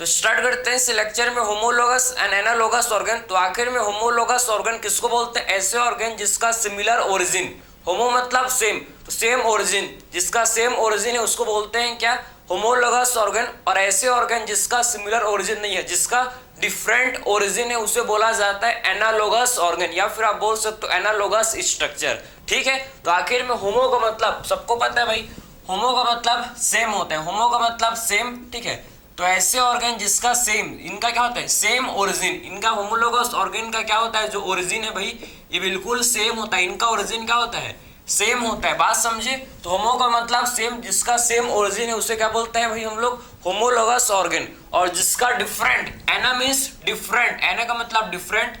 तो स्टार्ट करते हैं इस लेक्चर में होमोलोगस एंड एनालोगस ऑर्गन। तो आखिर में होमोलोगस ऑर्गन किसको बोलते हैं? ऐसे ऑर्गन जिसका सिमिलर ओरिजिन, होमो मतलब सेम, तो सेम ओरिजिन, जिसका सेम ओरिजिन है उसको बोलते हैं क्या? Homologous organ. और ऐसे ऑर्गन जिसका सिमिलर ओरिजिन नहीं है, जिसका डिफरेंट ओरिजिन है, उसे बोला जाता है एनालोगस ऑर्गन, या फिर आप बोल सकते हो एनालोगस स्ट्रक्चर। ठीक है, तो आखिर में होमो का मतलब सबको पता है भाई, होमो का मतलब सेम होता है, होमो का मतलब सेम। ठीक है, तो ऐसे ऑर्गन जिसका सेम, इनका क्या होता है? Same origin. इनका होमोलोगस ऑर्गन का क्या होता है? जो ओरिजिन है भाई ये बिल्कुल सेम होता है, इनका ओरिजिन क्या होता है? सेम होता है। बात समझे? तो होमो का मतलब सेम, जिसका सेम ओरिजिन है उसे क्या बोलते हैं भाई हम लोग? Homologous organ. और जिसका डिफरेंट, एना मीन्स डिफरेंट, एना का मतलब डिफरेंट,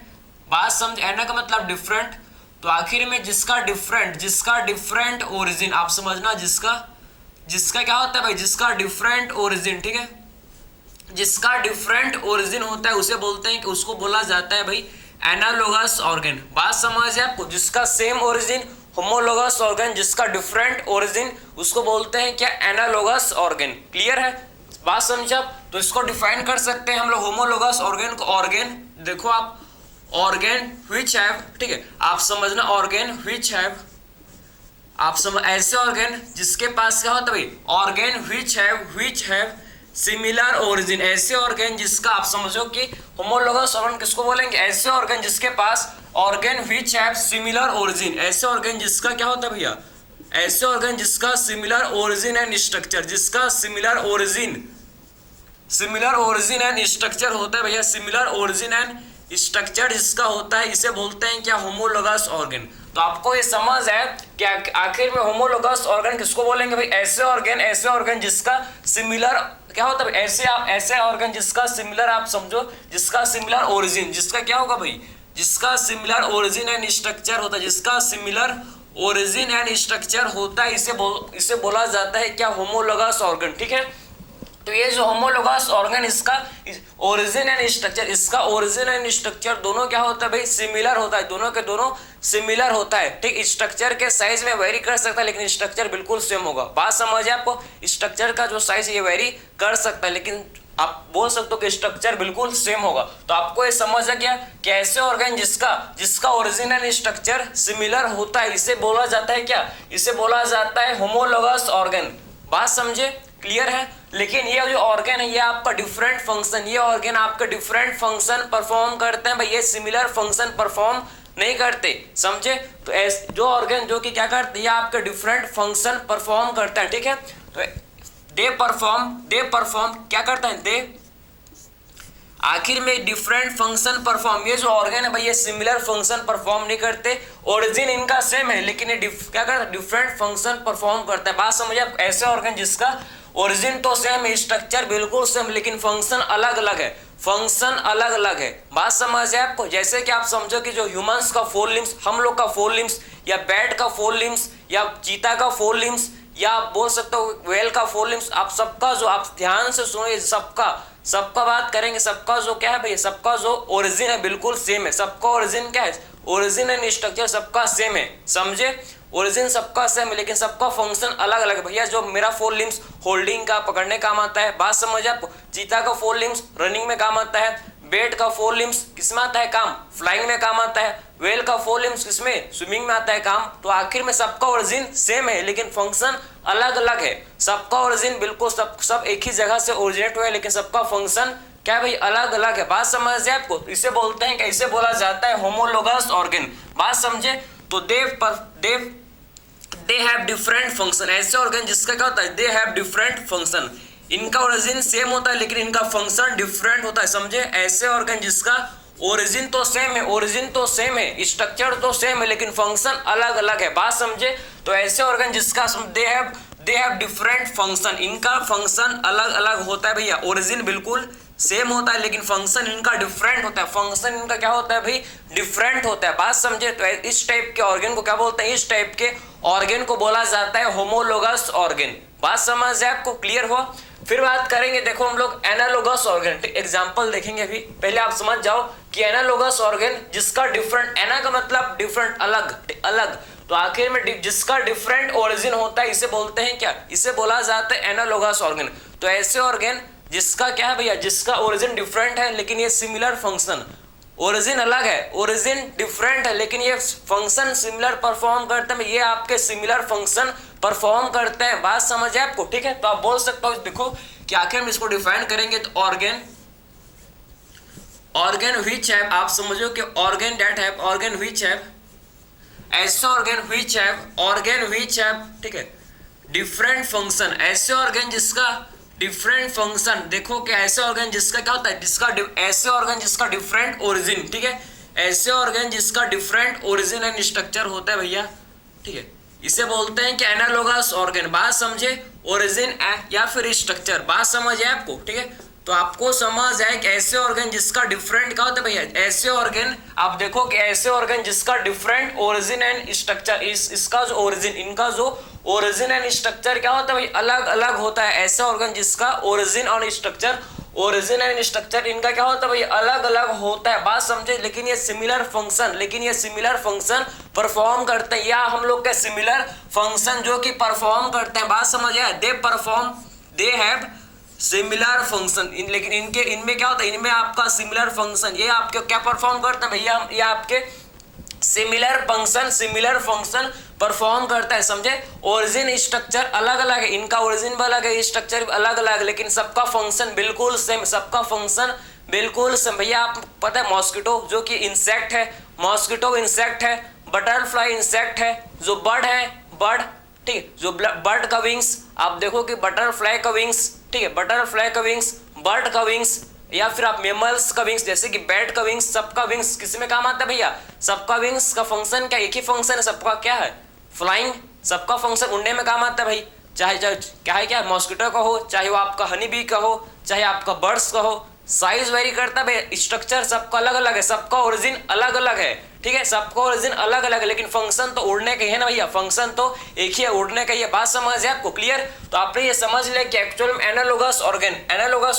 बात समझ, एना का मतलब डिफरेंट। तो आखिर में जिसका डिफरेंट ओरिजिन, आप समझना, जिसका क्या होता है भाई? जिसका डिफरेंट ओरिजिन। ठीक है, जिसका डिफरेंट ओरिजिन होता है उसे बोलते हैं कि उसको बोला जाता है भाई एनालोगस ऑर्गन। बात समझ है आपको? जिसका सेम ओरिजिन होमोलोगस ऑर्गन, जिसका डिफरेंट ओरिजिन उसको बोलते हैं क्या? Analogous organ. क्लियर है? बात समझे आप? तो इसको डिफाइन कर सकते हैं हम लोग होमोलोगस ऑर्गन को। ऑर्गन देखो आप, ऑर्गन व्हिच हैव, ठीक है आप समझना, ऑर्गन व्हिच हैव, आप समझ, ऐसे ऑर्गन जिसके पास क्या होता है भाई? Organ which have similar origin. ऐसे ऑर्गन जिसका, आप समझो कि होमोलोगस ऑर्गन किसको बोलेंगे? ऐसे ऑर्गन जिसके पास organ which have similar origin. ऐसे ऑर्गन जिसका क्या होता है भैया? ऐसे ऑर्गन जिसका सिमिलर ओरिजिन एंड स्ट्रक्चर, जिसका सिमिलर ओरिजिन एंड स्ट्रक्चर होता है भैया, सिमिलर ओरिजिन एंड स्ट्रक्चर जिसका होता है, इसे बोलते हैं क्या? Homologous organ. तो आपको ये समझ है कि आखिर में होमोलोगस ऑर्गन किसको बोलेंगे भाई? ऐसे ऑर्गन जिसका सिमिलर क्या होता है? ऐसे ऑर्गन जिसका सिमिलर, आप समझो, जिसका सिमिलर ओरिजिन, जिसका क्या होगा भाई? जिसका सिमिलर ओरिजिन एंड स्ट्रक्चर होता है, जिसका सिमिलर ओरिजिन एंड स्ट्रक्चर होता है, इसे बोला जाता है क्या? Homologous organ. ठीक है, तो ये जो होमोलोगस ऑर्गन, इसका ओरिजिन एंड स्ट्रक्चर, इसका ओरिजिन एंड स्ट्रक्चर दोनों क्या होता है भाई? सिमिलर होता है, दोनों के दोनों सिमिलर होता है। ठीक, स्ट्रक्चर के साइज में वेरी कर सकता है लेकिन स्ट्रक्चर बिल्कुल सेम होगा। बात समझ है आपको? स्ट्रक्चर का जो साइज ये वेरी कर सकता है लेकिन आप बोल सकते हो कि स्ट्रक्चर बिल्कुल सेम होगा। तो आपको ये समझ आ गया कि ऐसे ऑर्गन जिसका ओरिजिन एंड स्ट्रक्चर सिमिलर होता है, इसे बोला जाता है क्या? इसे बोला जाता है होमोलोगस ऑर्गन। बात समझे? क्लियर है? लेकिन ये जो ऑर्गन है ये आपका डिफरेंट फंक्शन, ये ऑर्गन आपका डिफरेंट फंक्शन परफॉर्म करते हैं भाई, ये सिमिलर फंक्शन परफॉर्म नहीं करते। समझे? तो जो ऑर्गन जो कि क्या करते हैं, ये आपके डिफरेंट फंक्शन परफॉर्म करते हैं। ठीक है, तो दे परफॉर्म क्या करता है? दे आखिर में डिफरेंट फंक्शन परफॉर्म। ये जो ऑर्गन है भाई ये सिमिलर फंक्शन परफॉर्म नहीं करते, ओरिजिन इनका सेम है लेकिन ये क्या करता है? डिफरेंट फंक्शन परफॉर्म करता है। बात समझिए आप? ऐसे ऑर्गन जिसका ओरिजिन तो सेम है, स्ट्रक्चर बिल्कुल सेम, लेकिन फंक्शन अलग अलग है, फंक्शन अलग अलग है। बात समझ है आपको? जैसे कि आप समझो कि जो ह्यूमंस का 4 लिम्स, हम लोग का 4 लिम्स, या बैट का 4 लिम्स, या चीता का 4 लिम्स, या आप बोल सकते हो वेल का 4 लिम्स, आप सबका जो, आप ध्यान से सुनो, सबका बात करेंगे, सबका जो क्या है भाई? सबका जो ओरिजिन है बिल्कुल सेम है। सबका ओरिजिन क्या है? ओरिजिन एंड स्ट्रक्चर सबका सेम है। समझे? ओरिजिन सबका सेम है लेकिन सबका फंक्शन अलग अलग है। भैया जो मेरा 4 लिम्स होल्डिंग का, पकड़ने काम आता है, बात समझ आपको? चीता का 4 लिम्स रनिंग में काम आता है, बेट का 4 लिम्स किस में आता है काम? फ्लाइंग में काम आता है, वेल का 4 लिम्स किसमें? स्विमिंग में आता है काम। तो आखिर में सबका ओरिजिन सेम है लेकिन फंक्शन अलग अलग है। सबका ओरिजिन बिल्कुल सब एक ही जगह से ओरिजिनेट हुआ है लेकिन सबका फंक्शन क्या है भाई? अलग अलग है। बात समझ है आपको? इसे बोलते हैं, कैसे बोला जाता है? Homologous organ. बात समझे? तो दे हैव डिफरेंट फंक्शन। ऐसे ऑर्गन जिसका क्या होता है? दे हैव डिफरेंट फंक्शन, इनका ओरिजिन सेम होता है लेकिन इनका फंक्शन डिफरेंट होता है। समझे? ऐसे ऑर्गन जिसका ओरिजिन तो सेम है, स्ट्रक्चर तो सेम है लेकिन फंक्शन अलग अलग है। बात समझे? तो ऐसे ऑर्गन जिसका दे हैव डिफरेंट फंक्शन, इनका फंक्शन अलग अलग होता है भैया। ओरिजिन बिल्कुल सेम होता है लेकिन फंक्शन इनका डिफरेंट होता है, फंक्शन इनका क्या होता है भाई? डिफरेंट होता है। बात समझे? तो इस टाइप के ऑर्गन को क्या बोलते हैं? इस टाइप के ऑर्गन को बोला जाता है होमोलोगस ऑर्गन। बात समझ है आपको? क्लियर हुआ? फिर बात करेंगे, देखो हम लोग एनालोगस ऑर्गन, एग्जांपल देखेंगे। अभी पहले आप समझ जाओ कि एनालोगस ऑर्गन जिसका डिफरेंट, एना का मतलब डिफरेंट, अलग, तो आखिर में जिसका डिफरेंट ओरिजिन होता है इसे बोलते हैं क्या? इसे बोला जाता है एनालोगस ऑर्गन। तो ऐसे ऑर्गन जिसका क्या है भैया, जिसका ओरिजिन डिफरेंट है लेकिन ये सिमिलर फंक्शन, ओरिजिन अलग है, ओरिजिन डिफरेंट है लेकिन ये फंक्शन सिमिलर परफॉर्म करते हैं, ये आपके सिमिलर फंक्शन परफॉर्म करते हैं। बात समझ है आपको, ठीक है। तो आप बोल सकते हो, देखो कि आखिर हम इसको डिफाइन करेंगे तो ऑर्गेन व्हिच हैव, आप समझो कि organ that have, organ which have, ऐसे ऑर्गेन व्हिच हैव, ठीक है, डिफरेंट फंक्शन, ऐसे ऑर्गेन जिसका डिफरेंट फंक्शन, देखो कि ऐसे ऑर्गन जिसका क्या होता है, जिसका ऐसे ऑर्गन जिसका डिफरेंट ओरिजिन, ठीक है, ऐसे ऑर्गन जिसका डिफरेंट ओरिजिन एंड स्ट्रक्चर होता है भैया, ठीक है, इसे बोलते हैं कि एनालोगस ऑर्गन। बात समझे, ओरिजिन या फिर स्ट्रक्चर, बात समझ है आपको, ठीक है। तो आपको समझ है कि ऐसे ऑर्गन जिसका डिफरेंट क्या होता है भैया, ऐसे ऑर्गन, आप देखो कि ऐसे ऑर्गन जिसका डिफरेंट ओरिजिन एंड स्ट्रक्चर, इसका जो ओरिजिन, इनका जो ओरिजिन एंड स्ट्रक्चर क्या होता है भाई, अलग अलग होता है। ऐसे ऑर्गन जिसका ओरिजिन और स्ट्रक्चर, ओरिजिन एंड स्ट्रक्चर इनका क्या होता है भाई, अलग अलग होता है। बात समझे, लेकिन ये सिमिलर फंक्शन परफॉर्म करते हैं, या हम लोग के सिमिलर फंक्शन जो कि परफॉर्म करते हैं। बात समझे, दे हैव सिमिलर फंक्शन, लेकिन इनमें क्या होता है, इनमें आपका सिमिलर फंक्शन, ये आपके क्या परफॉर्म करते हैं भैया, ये आपके सिमिलर फंक्शन परफॉर्म करता है। समझे, ओरिजिन स्ट्रक्चर अलग अलग है, इनका ओरिजिन भी अलग है, स्ट्रक्चर भी अलग अलग है, लेकिन सबका फंक्शन बिल्कुल सेम, भैया आप पता है मॉस्किटो जो कि इंसेक्ट है, मॉस्किटो इंसेक्ट है, बटरफ्लाई इंसेक्ट है, जो बर्ड है, बर्ड, ठीक, जो बर्ड का विंग्स, आप देखो कि बटरफ्लाई का विंग्स, ठीक है, बटरफ्लाई का विंग्स, बर्ड का विंग्स, या फिर आप मेमल्स का विंग्स जैसे कि बैट का विंग्स, सबका विंग्स किस में काम आता है भैया, सबका विंग्स का फंक्शन क्या, एक ही फंक्शन है सबका, क्या है, फ्लाइंग, सबका फंक्शन उड़ने में काम आता है भाई। चाहे क्या है, क्या मॉस्किटो का हो, चाहे वो आपका हनी बी का हो, चाहे आपका बर्ड्स का हो, साइज वेरी करता है, स्ट्रक्चर सबका अलग अलग है, सबका ओरिजिन अलग अलग है, ठीक है, सबका ओरिजिन अलग अलग है, लेकिन फंक्शन तो उड़ने का ही है ना भैया, फंक्शन तो एक ही है, उड़ने का ही है। बात समझ है आपको, क्लियर। तो आपने ये समझ लिया कि एक्चुअल में एनालोगस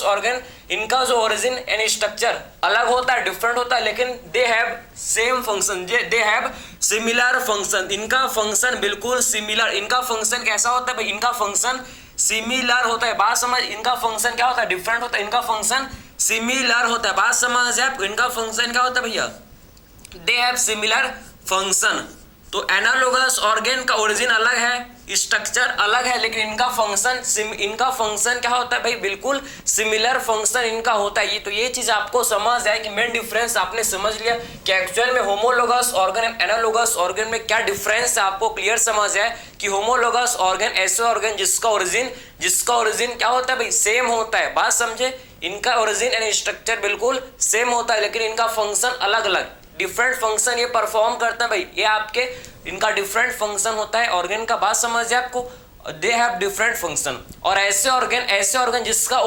ऑर्गन इनका जो ओरिजिन एंड स्ट्रक्चर अलग होता है, डिफरेंट होता है, लेकिन they have same function, they have similar function, इनका फंक्शन बिल्कुल सिमिलर, इनका फंक्शन कैसा होता है भाई, इनका फंक्शन सिमिलर होता है। बात समझ, इनका फंक्शन क्या होता है, डिफरेंट होता है, इनका फंक्शन सिमिलर होता है। बात समझ है आपको, इनका फंक्शन क्या होता है भैया, दे हैव सिमिलर फंक्शन। तो एनालोगस ऑर्गन का ओरिजिन अलग है, स्ट्रक्चर अलग है, लेकिन इनका फंक्शन क्या होता है भाई, बिल्कुल सिमिलर फंक्शन इनका होता है। तो ये चीज आपको समझ आए कि मेन डिफरेंस आपने समझ लिया कि एक्चुअल में homologous organ and analogous organ में क्या डिफरेंस है, आपको क्लियर समझ आए कि होमोलोगस ऑर्गन ऐसे ऑर्गन जिसका ओरिजिन क्या होता है भाई, सेम होता है। बात समझे, इनका ओरिजिन एंड स्ट्रक्चर बिल्कुल सेम होता है, लेकिन इनका फंक्शन अलग अलग, डिफरेंट फंक्शन ये परफॉर्म करता है भाई, ये आपके इनका डिफरेंट फंक्शन होता है ऑर्गन का। बात समझ आपको, दे हैव डिफरेंट फंक्शन। और ऐसे ऑर्गन जिसका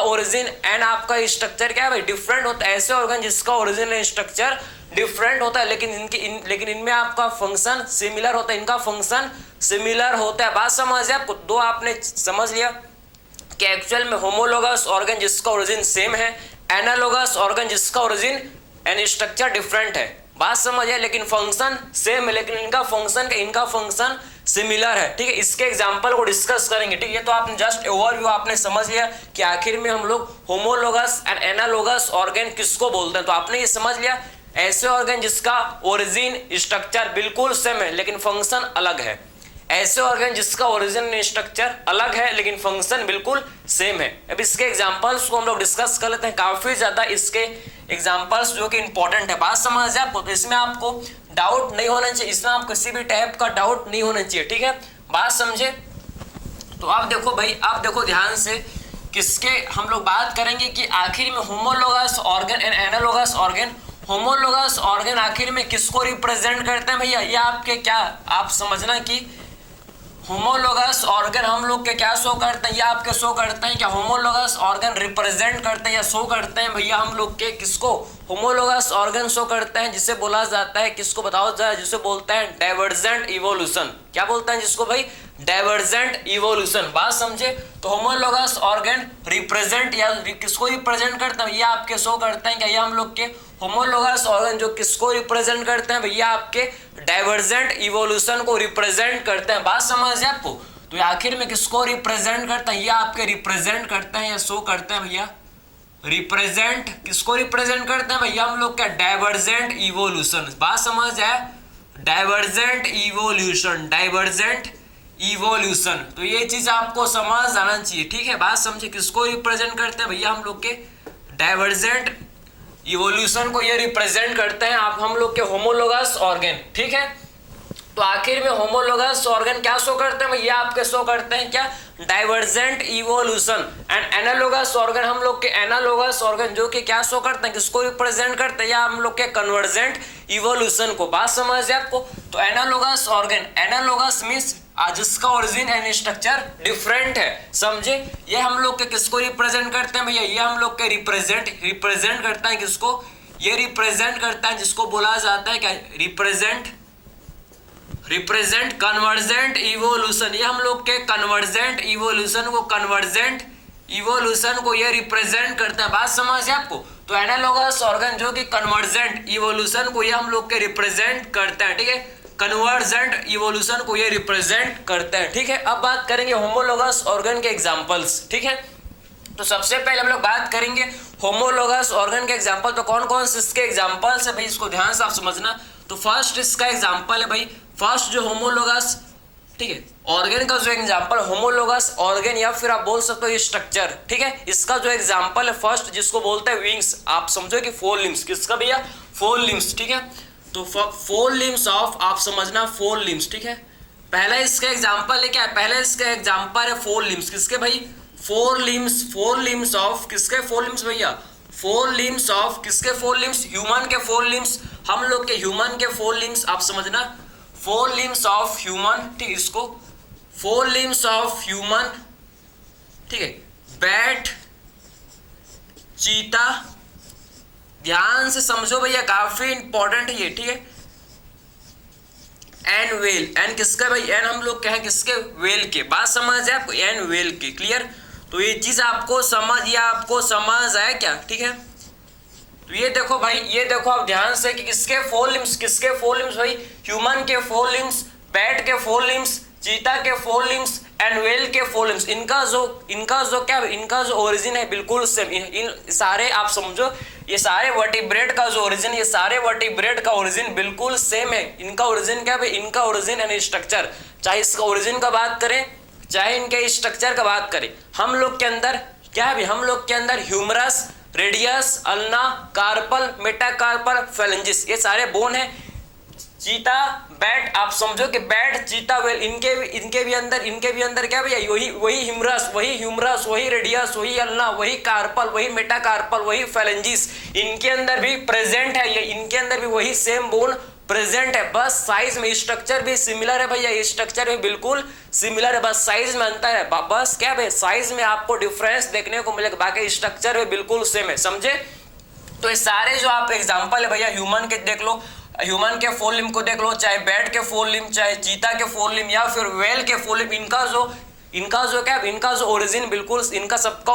ओरिजिन एंड आपका स्ट्रक्चर क्या है भाई, डिफरेंट होता है, ऐसे ऑर्गन जिसका ओरिजिन एंड स्ट्रक्चर डिफरेंट होता है, लेकिन इनमें आपका फंक्शन सिमिलर होता है, इनका फंक्शन सिमिलर होता है। बात समझ आपको, दो आपने समझ लिया कि एक्चुअल में होमोलोगस ऑर्गन जिसका ओरिजिन सेम है, एनालोगस ऑर्गन जिसका ओरिजिन एंड स्ट्रक्चर डिफरेंट है। बात समझिए, लेकिन फंक्शन सेम है, लेकिन इनका फंक्शन सिमिलर है, ठीक है। इसके एग्जांपल को डिस्कस करेंगे, ठीक है। तो आपने जस्ट ओवरव्यू आपने समझ लिया कि आखिर में हम लोग होमोलोगस एंड एनालोगस ऑर्गन किसको बोलते हैं। तो आपने ये समझ लिया, ऐसे ऑर्गन जिसका ओरिजिन स्ट्रक्चर बिल्कुल सेम है लेकिन फंक्शन अलग है, ऐसे ऑर्गन जिसका ओरिजिन स्ट्रक्चर अलग है लेकिन फंक्शन बिल्कुल सेम है। अब इसके एग्जांपल्स को हम लोग डिस्कस कर लेते हैं, काफी ज्यादा इसके एग्जांपल्स जो कि इंपॉर्टेंट है। बात समझ आपको, तो इसमें आपको डाउट नहीं होना चाहिए, इसमें आप किसी भी टाइप का डाउट नहीं होना चाहिए, ठीक है। बात समझे, तो आप देखो भाई, आप देखो ध्यान से, किसके हम लोग बात करेंगे कि आखिर में homologous organ and analogous organ, homologous organ आखिर में किसको रिप्रेजेंट करते हैं भैया, ये आपके क्या आप समझना कि होमोलोगस ऑर्गन हम लोग के क्या शो करते हैं, या आपके शो करते हैं क्या, होमोलोगस ऑर्गन रिप्रेजेंट करते हैं या शो करते हैं भैया हम लोग के किसको, होमोलोगस ऑर्गन शो करते हैं जिसे बोला जाता है, किसको बताओ जरा, जिसे बोलते हैं डाइवर्जेंट इवोल्यूशन। क्या बोलते हैं जिसको भाई, डाइवर्जेंट इवोल्यूशन। बात समझे, तो होमोलोगस ऑर्गन रिप्रेजेंट या किसको रिप्रेजेंट करते हैं भैया, आपके शो करते हैं क्या, ये हम लोग के होमोलोगस ऑर्गन जो किसको रिप्रेजेंट करते हैं भैया, आपके डाइवर्जेंट इवोल्यूशन को रिप्रेजेंट करते हैं। बात समझ है आपको, तो ये आखिर में किसको रिप्रेजेंट करता है, ये आपके रिप्रेजेंट करते हैं या शो करते हैं भैया, रिप्रेजेंट किसको रिप्रेजेंट करते हैं भैया हम लोग क्या, डाइवर्जेंट इवोल्यूशन। बात समझ आए, डाइवर्जेंट इवोल्यूशन, डाइवर्जेंट इवोल्यूशन। तो ये चीज आपको समझ आना चाहिए, ठीक है। बात समझे, किसको रिप्रेजेंट करते हैं भैया हम लोग के डाइवर्जेंट इवोल्यूशन को ये रिप्रेजेंट करते हैं आप हम लोग के होमोलोगस ऑर्गन, ठीक है। तो आखिर में होमोलोगस ऑर्गन क्या शो करते हैं भैया, आपके शो करते हैं क्या, divergent evolution. And analogous organ हम लोग के एनालोगस ऑर्गन जो कि क्या शो करते हैं, किसको रिप्रेजेंट करते हैं, या हम लोग के कन्वर्जेंट इवोल्यूशन को। बात समझ है आपको। तो एनालोगस ऑर्गन, एनालोगस मींस जिसका ओरिजिन एंड स्ट्रक्चर डिफरेंट है, समझे। ये हम लोग के किसको रिप्रेजेंट करते हैं भैया, ये हम लोग के रिप्रेजेंट करता है किसको, ये रिप्रेजेंट करता है जिसको बोला जाता है क्या, रिप्रेजेंट कन्वर्जेंट इवोल्यूशन। ये हम लोग के कन्वर्जेंट इवोल्यूशन को ये रिप्रेजेंट करता है। बात समझ है आपको। तो एनालोगस ऑर्गन जो कि कन्वर्जेंट इवोल्यूशन को ये हम लोग के रिप्रेजेंट करता है, ठीक है, कन्वर्जेंट इवोल्यूशन को ये रिप्रेजेंट करते हैं, ठीक है। अब बात करेंगे होमोलोगस ऑर्गन के एग्जांपल्स, ठीक है। तो सबसे पहले हम लोग बात करेंगे होमोलोगस ऑर्गन के एग्जांपल। तो कौन कौन से इसके एग्जांपल्स है भाई, इसको ध्यान से आप समझना। तो फर्स्ट इसका एग्जांपल है भाई, फर्स्ट जो होमोलोगस, ठीक है, ऑर्गन का जो एग्जांपल होमोलोगस ऑर्गन या फिर आप बोल सकते हो स्ट्रक्चर, ठीक है। इसका जो एग्जांपल है फर्स्ट जिसको बोलते हैं विंग्स, आप समझो कि 4 लिम्स, किसका भैया 4 लिम्स, ठीक है। तो 4 लिम्स ऑफ, आप समझना 4 लिम्स, ठीक है। पहला इसका एग्जांपल है क्या, पहले इसका एग्जांपल है 4 लिम्स, किसके भाई 4 लिम्स ऑफ, किसके 4 लिम्स भैया 4 लिम्स ऑफ, किसके 4 लिम्स, ह्यूमन के 4 लिम्स, हम लोग के ह्यूमन के 4 लिम्स, आप समझना 4 लिम्स ऑफ ह्यूमन, ठीक है, इसको 4 लिम्स ऑफ ह्यूमन, ठीक है, बैट, चीता, ध्यान से समझो भैया काफी इंपॉर्टेंट है ये, ठीक है, एंड वेल, एंड किसका भाई, एंड हम लोग कहें किसके, वेल के। बात समझ है आपको, एंड वेल के, क्लियर। तो ये चीज आपको समझ आया क्या, ठीक है। तो ये देखो भाई, ये देखो आप ध्यान से कि किसके 4 लिम्स, किसके 4 लिम्स भाई, ह्यूमन के 4 लिम्स, बैट के 4 लिम्स, चीता के 4 लिम्स एंड वेल के 4 लिम्स। इनका जो ओरिजिन है बिल्कुल सेम। इन सारे आप समझो, ये सारे वर्टिब्रेट का जो ओरिजिन, ये सारे वर्टिब्रेट का ओरिजिन बिल्कुल सेम है। इनका ओरिजिन क्या है, इनका ओरिजिन एंड स्ट्रक्चर, चाहे इसका ओरिजिन का बात करें चाहे इनके स्ट्रक्चर का बात करें, हम लोग के अंदर क्या है, हम लोग के अंदर humerus, radius, ulna, carpal, metacarpal, phalanges, ये सारे बोन है। चीता, बैट, आप समझो कि बैट, चीता, वेल, इनके भी अंदर क्या भैया, वही ह्यूमरस, वही रेडियस, वही अल्ना, वही कार्पल, वही मेटाकार्पल, वही फेलेंजिस, इनके अंदर भी प्रेजेंट है, ये इनके अंदर भी वही सेम बोन प्रेजेंट है। बस साइज में स्ट्रक्चर भी सिमिलर है भैया, ये स्ट्रक्चर भी बिल्कुल सिमिलर है, बस साइज में अंतर है। बस क्या भाई, साइज में आपको डिफरेंस देखने को मिलेगा, बाकी स्ट्रक्चर भी बिल्कुल सेम है, समझे। तो ये सारे जो आप एग्जांपल है भैया, ह्यूमन के देख लो, ह्यूमन के 4 लिम्ब को देख लो, चाहे बैट के 4 लिम्ब, चाहे चीता के 4 लिम्ब, या फिर वेल के 4 लिम्ब, इनका जो ओरिजिन बिल्कुल, इनका सबका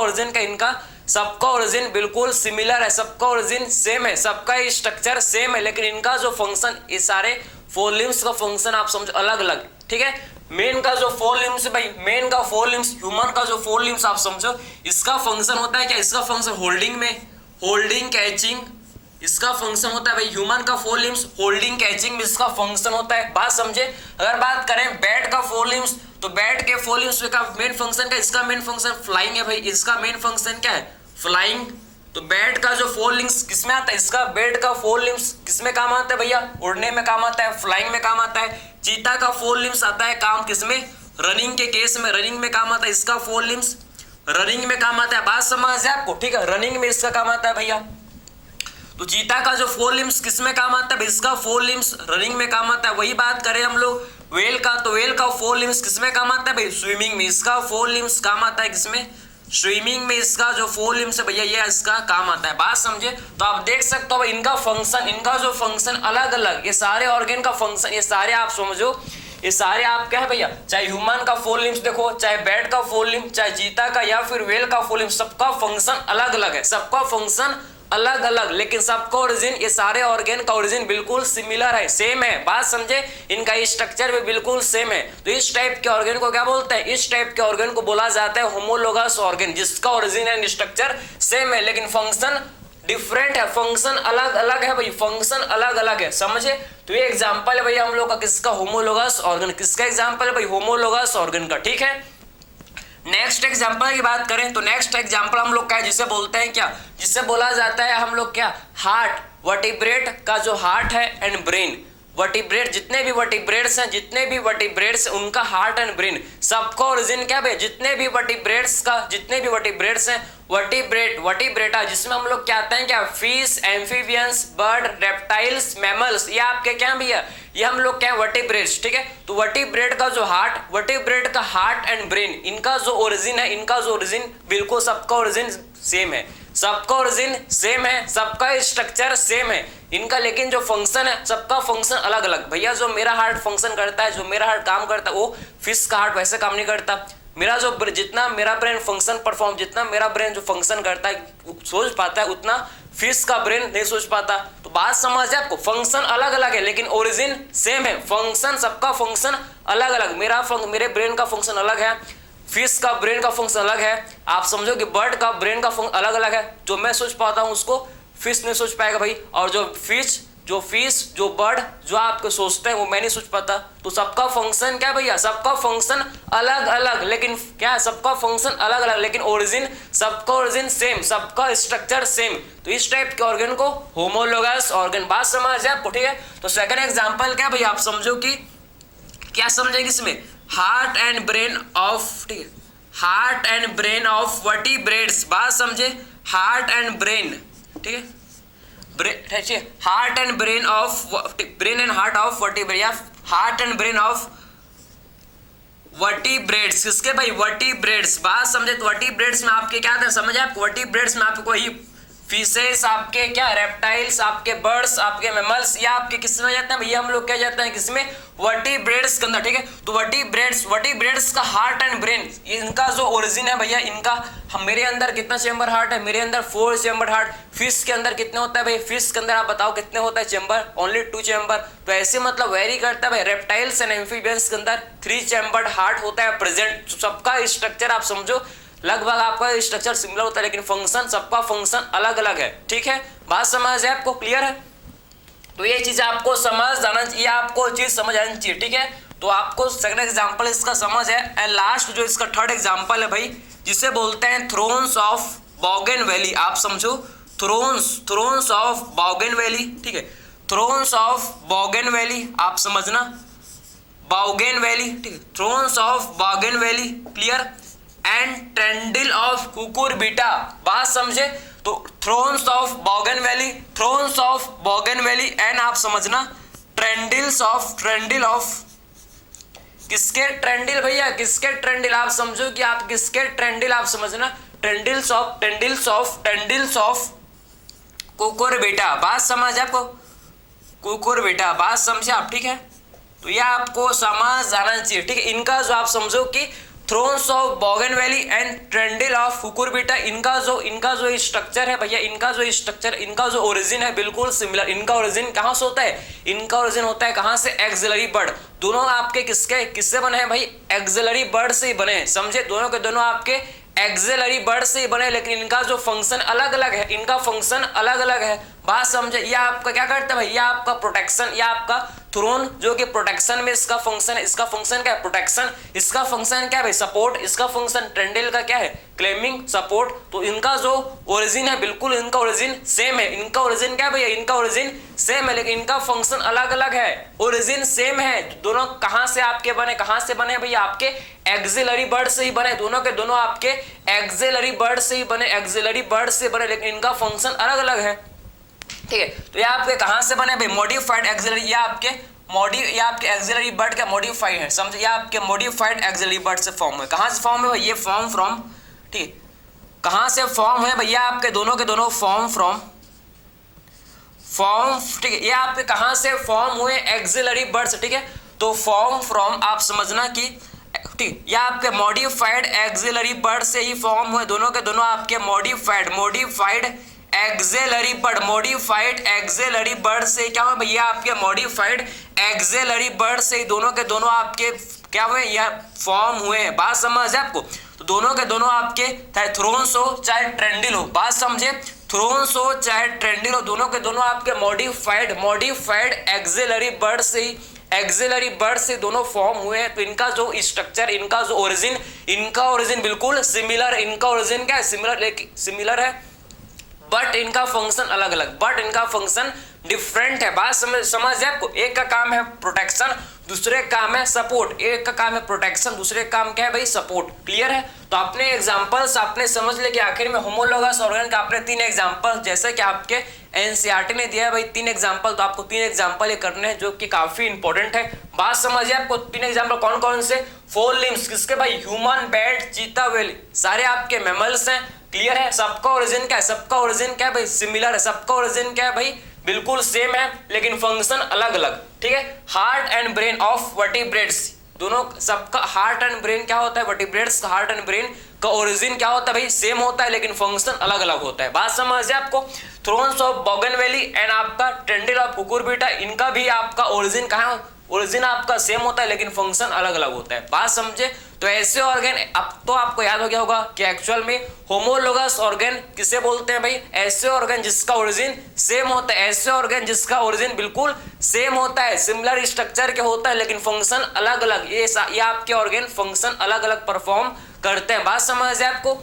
ओरिजिन बिल्कुल सिमिलर है, सबका ओरिजिन सेम है, सबका स्ट्रक्चर सेम है, लेकिन इनका जो फंक्शन, ये सारे 4 लिम्स का फंक्शन आप समझो अलग अलग, ठीक है। मेन का जो 4 लिम्स है भाई, मेन का 4 लिम्स, ह्यूमन का जो 4 लिम्स आप समझो, इसका फंक्शन होता है क्या, इसका फंक्शन होल्डिंग कैचिंग, इसका फंक्शन होता है भाई। ह्यूमन का 4 लिम्स होल्डिंग कैचिंग में इसका फंक्शन होता है, बात समझे। अगर बात करें बैट का 4 लिम्स, तो बैट के 4 लिम्स का मेन फंक्शन क्या, इसका मेन फंक्शन फ्लाइंग है भाई, इसका मेन फंक्शन क्या है, फ्लाइंग। तो बैट का जो 4 लिम्स किसमें आता है, इसका बैट का 4 लिम्स किसमें काम आता है भैया, उड़ने में काम आता है, फ्लाइंग में काम आता है। चीता का 4 लिम्स आता है काम किसमें, रनिंग के केस में, रनिंग में काम आता है, इसका 4 लिम्स रनिंग में काम आता है। बात समझ है आपको, ठीक है, रनिंग में इसका काम आता है भैया। तो चीता का जो 4 लिम्स किसमें काम आता है, इसका 4 लिम्स रनिंग में काम आता है। वही बात करें हम लोग वेल का, तो वेल का 4 लिम्स किसमें काम आता है भाई, स्विमिंग में, इसका 4 लिम्स काम आता है किसमें, स्विमिंग में, इसका जो 4 लिम्स है भैया ये इसका काम आता है। बात समझे। तो आप देख सकते हो इनका फंक्शन, इनका जो फंक्शन अलग अलग, ये सारे ऑर्गन का फंक्शन, ये सारे आप समझो, ये सारे आप क्या है भैया, चाहे ह्यूमन का 4 लिम्स देखो, चाहे बैट का 4 लिम्स, चाहे चीता का या फिर वेल का 4 लिम्स, सबका फंक्शन अलग अलग है, सबका फंक्शन अलग अलग, लेकिन सबका ओरिजिन, ये सारे ऑर्गन का ओरिजिन बिल्कुल सिमिलर है, सेम है। बात समझे, इनका स्ट्रक्चर भी बिल्कुल सेम है। तो इस टाइप के ऑर्गन को क्या बोलते हैं? इस टाइप के ऑर्गन को बोला जाता है होमोलोगस ऑर्गन, जिसका ओरिजिन एंड स्ट्रक्चर सेम है लेकिन फंक्शन डिफरेंट है, फंक्शन अलग अलग है भाई, फंक्शन अलग अलग है, समझे। तो ये एग्जांपल है भाई हम लोग का किसका? Homologous organ. किसका एग्जांपल है भाई? होमोलोगस ऑर्गन का, ठीक है। नेक्स्ट एग्जांपल की बात करें तो नेक्स्ट एग्जांपल हम लोग क्या है, जिसे बोलते हैं क्या, जिसे बोला जाता है हम लोग क्या, हार्ट, वर्टिब्रेट का जो हार्ट है एंड ब्रेन, वर्टिब्रेट, जितने भी वर्टिब्रेट्स हैं, जितने भी वर्टिब्रेट्स उनका हार्ट एंड ब्रेन, सबका ओरिजिन क्या भाई, जितने भी वर्टिब्रेट्स हैं, वर्टिब्रेटा, जिसमें हम लोग क्या आते हैं क्या, fish, amphibians, bird, reptiles, mammals, ये आपके क्या भैया, ये हम लोग क्या, वर्टिब्रेट्स, ठीक है। तो वर्टिब्रेट का जो हार्ट, वर्टिब्रेट का हार्ट एंड ब्रेन, इनका जो ओरिजिन है, इनका जो ओरिजिन बिल्कुल सबका ओरिजिन सेम है, सबका ओरिजिन सेम है, सबका स्ट्रक्चर सेम है इनका, लेकिन जो फंक्शन है सबका फंक्शन अलग अलग। भैया जो मेरा हार्ट फंक्शन करता है, जो मेरा हार्ट काम करता है, वो फिश का हार्ट वैसे काम नहीं करता। मेरा जो जितना मेरा ब्रेन फंक्शन परफॉर्म, जितना मेरा ब्रेन जो फंक्शन करता है, सोच पाता है, उतना फिश का ब्रेन नहीं सोच पाता। तो बात समझ है आपको, फंक्शन अलग अलग है लेकिन ओरिजिन सेम है, फंक्शन सबका फंक्शन अलग अलग, मेरे ब्रेन का फंक्शन अलग है, फिश का ब्रेन का फंक्शन अलग है, आप समझो कि बर्ड का ब्रेन का फंक्शन अलग अलग है। जो मैं सोच पाता हूँ उसको फिश नहीं सोच पाएगा भाई, और जो बर्ड जो आपको सोचते हैं वो मैं नहीं सोच पाता। तो सबका फंक्शन क्या भैया, सबका फंक्शन अलग अलग, लेकिन क्या, सबका फंक्शन अलग अलग लेकिन ओरिजिन, सबका ओरिजिन सेम, सबका स्ट्रक्चर सेम। तो इस टाइप के ऑर्गन को होमोलोगस ऑर्गन, बात समझ है आपको, ठीक है। तो सेकंड एग्जांपल क्या भैया, आप समझो कि क्या समझेंगे इसमें, हार्ट एंड ब्रेन ऑफ, ठीक है, heart and brain of vertebrates, बात समझे, हार्ट एंड ब्रेन, ठीक है, heart and brain and heart of vertebrate, या heart and brain of vertebrates, किसके भाई, वर्टिब्रेट्स, बात समझे। तो वर्टिब्रेट्स में आपके क्या था, समझे आपको, वर्टिब्रेट्स में आपको ही फिशेस, आपके क्या, रेप्टाइल्स, आपके बर्ड्स, आपके मैमल्स, या आपके किस में जाते हैं भैया, हम लोग क्या जाते हैं किसमें, वर्टिब्रेट्स के अंदर, ठीक है। तो वर्टिब्रेट्स का हार्ट एंड ब्रेन, इनका जो ओरिजिन है भैया, इनका मेरे अंदर कितना चेंबर हार्ट है, मेरे अंदर 4 चेंबर हार्ट, फिश के अंदर कितने होता है भाई, फिश के अंदर आप बताओ कितने होता है चेंबर, ओनली 2 चेंबर। तो ऐसे मतलब वेरी करता है भाई, रेप्टाइल्स एंड एम्फीबियंस के अंदर 3 चेंबर्ड हार्ट होता है प्रेजेंट। सबका स्ट्रक्चर आप समझो लगभग आपका स्ट्रक्चर सिमिलर होता है लेकिन फंक्शन, सबका फंक्शन अलग अलग है, ठीक है। बात समझ है आपको, क्लियर है। तो ये चीज आपको समझ जाना चाहिए, आपको चीज समझ आनी चाहिए, ठीक है। तो आपको सेकंड एग्जांपल इसका समझ है, एंड लास्ट जो इसका थर्ड एग्जांपल है भाई, जिसे बोलते हैं थ्रोन्स ऑफ बोगनवेली, आप समझो, थ्रोन्स ऑफ बोगनवेली, ठीक है, थ्रोन्स ऑफ बोगनवेली, आप समझना, बोगनवेली, ठीक है, thorns of bougainvillea, clear, and tendril of cucurbita, बात समझे। तो थ्रोन्स ऑफ बोगनवेली एंड आप समझना ट्रेंडिल ऑफ किसके ट्रेंडिल भैया, किसके ट्रेंडिल, आप समझो कि आप किसके ट्रेंडिल, आप समझना ट्रेंडिल्स ऑफ कुकुरबिटा, बात समझ आपको, कुकुरबिटा, बात समझे आप, ठीक है। तो यह आपको समझ जाना चाहिए, ठीक है। इनका जो आप समझो कि thorns of bougainvillea and tendril of cucurbita, इनका जो स्ट्रक्चर है भैया, इनका जो ओरिजिन है बिल्कुल सिमिलर। इनका ओरिजिन कहाँ से होता है, इनका ओरिजिन होता है कहाँ से, एक्सिलरी बर्ड। दोनों आपके किससे बने हैं भाई, एक्सिलरी बर्ड से ही बने हैं, समझे, दोनों के दोनों आपके एक्सिलरी बर्ड से ही बने, लेकिन इनका जो फंक्शन अलग अलग है, इनका फंक्शन अलग अलग है, बात समझे। यह आपका क्या करता है भाई, यह आपका प्रोटेक्शन, यह आपका थ्रोन जो कि प्रोटेक्शन में इसका फंक्शन है, इसका फंक्शन क्या है, प्रोटेक्शन, इसका फंक्शन क्या है भाई, सपोर्ट, इसका फंक्शन ट्रेंडिल का क्या है, क्लेमिंग, सपोर्ट। तो इनका जो ओरिजिन है बिल्कुल इनका ओरिजिन सेम है, इनका ओरिजिन क्या है भैया, इनका ओरिजिन सेम है लेकिन इनका फंक्शन अलग अलग है, ओरिजिन सेम है। दोनों कहां से आपके बने, कहां से बने भैया, आपके एक्सिलरी बर्ड से ही बने, दोनों के दोनों आपके एक्सिलरी बर्ड से ही बने, एक्सिलरी बर्ड से बने, लेकिन इनका फंक्शन अलग अलग है, ठीक है। तो ये आपके कहां से बने भाई, मॉडिफाइड एक्सिलरी, ये आपके एक्सिलरी बर्ड का मॉडिफाइड है, समझे, ये आपके मॉडिफाइड एक्सिलरी बर्ड से फॉर्म है। कहां से फॉर्म है भाई, ये फॉर्म फ्रॉम, ठीक है, कहां से फॉर्म है भैया, आपके दोनों के दोनों फॉर्म फ्रॉम, ठीक है, ये आपके कहां से फॉर्म हुए, एक्सिलरी बर्ड से, ठीक है। तो फॉर्म फ्रॉम, आप समझना कि, ठीक, ये आपके मॉडिफाइड एक्सिलरी बर्ड से ही फॉर्म हुए, दोनों के दोनों आपके modified auxiliary bird, modified auxiliary bird से क्या हुआ भैया आपके मॉडिफाइड एक्सेलरी बर्ड से दोनों के दोनों आपके क्या हुए या फॉर्म हुए हैं। बात समझ है आपको? तो दोनों के दोनों आपके चाहे थ्रोन्स हो चाहे ट्रेंडिल हो, बात समझे, थ्रोन्स हो चाहे ट्रेंडिल हो, दोनों के दोनों आपके मॉडिफाइड एक्सेलरी बर्ड से दोनों फॉर्म हुए हैं। तो इनका जो स्ट्रक्चर, इनका जो ओरिजिन बिल्कुल सिमिलर, इनका ओरिजिन क्या है सिमिलर है बट इनका फंक्शन अलग अलग, बट इनका फंक्शन डिफरेंट है। बात समझ है आपको? एक का काम है प्रोटेक्शन, दूसरे का काम है सपोर्ट। एक का काम है प्रोटेक्शन, दूसरे का काम क्या है भाई सपोर्ट। क्लियर है? तो आपने एग्जांपल्स आपने समझ ले कि आखिर में होमोलोगस ऑर्गन का आपने 3 एग्जांपल जैसे कि आपके एनसीईआरटी ने दिया है भाई 3 एग्जांपल, तो आपको 3 एग्जांपल ये करने हैं जो कि काफी इंपॉर्टेंट है। बात समझिए आपको? 3 एग्जांपल कौन कौन से? 4 लिम्स किसके भाई? ह्यूमन, बैट, चीता, व्हेल, सारे आपके मैमल्स हैं। क्लियर है? सबका ओरिजिन क्या है? सबका ओरिजिन क्या है भाई? सिमिलर है। सबका ओरिजिन क्या है भाई? बिल्कुल सेम है लेकिन फंक्शन अलग अलग। ठीक है? Heart and brain of vertebrates, दोनों सबका हार्ट एंड ब्रेन क्या होता है? वर्टिब्रेट्स का हार्ट एंड ब्रेन का ओरिजिन क्या होता है भाई? सेम होता है लेकिन फंक्शन अलग अलग होता है। बात समझ आपको? थ्रोन्स ऑफ बोगनवेली एंड आपका ट्रेंडिल ऑफ कुकुरबिटा, इनका भी आपका ओरिजिन कहाँ? ओरिजिन आपका सेम होता है लेकिन फंक्शन अलग अलग होता है। बात समझे? तो ऐसे ऑर्गन, अब तो आपको याद हो गया होगा कि एक्चुअल में होमोलोगस ऑर्गन किसे बोलते हैं भाई? ऐसे ऑर्गन जिसका ओरिजिन सेम होता है, ऐसे ऑर्गन जिसका ओरिजिन बिल्कुल सेम होता है, सिमिलर स्ट्रक्चर के होता है लेकिन फंक्शन अलग अलग। ये आपके ऑर्गन फंक्शन अलग अलग परफॉर्म करते हैं। बात समझ है आपको?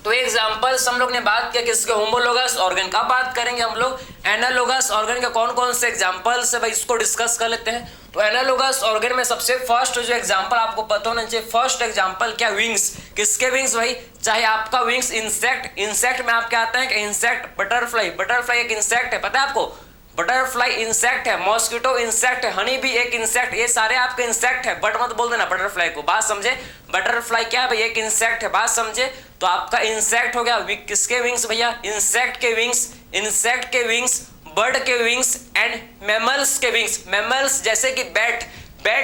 तो एग्जांपल्स हम लोग ने बात किया किसके? होमोलोगस ऑर्गन का। बात करेंगे हम लोग एनालोगस ऑर्गन के कौन कौन से एग्जांपल्स है भाई, इसको डिस्कस कर लेते हैं। तो एनालोगस ऑर्गन में सबसे फर्स्ट जो एग्जांपल आपको पता होना चाहिए, फर्स्ट एग्जांपल क्या? विंग्स। किसके विंग्स भाई? चाहे आपका विंग्स इंसेक्ट में आपके आता है कि इंसेक्ट, बटरफ्लाई एक इंसेक्ट है, पता है आपको? बटरफ्लाई इंसेक्ट है, मॉस्किटो इंसेक्ट है, हनी भी एक इंसेक्ट, ये सारे आपके इंसेक्ट है। बट मत बोल देना बटरफ्लाई को। बात समझे? बटरफ्लाई क्या है भाई? एक इंसेक्ट है। बात समझे? तो आपका इंसेक्ट हो गया। किसके विंग्स भैया? इंसेक्ट के विंग्स, बर्ड के विंग्स एंड मैमल्स के विंग्स। मैमल्स जैसे कि बैट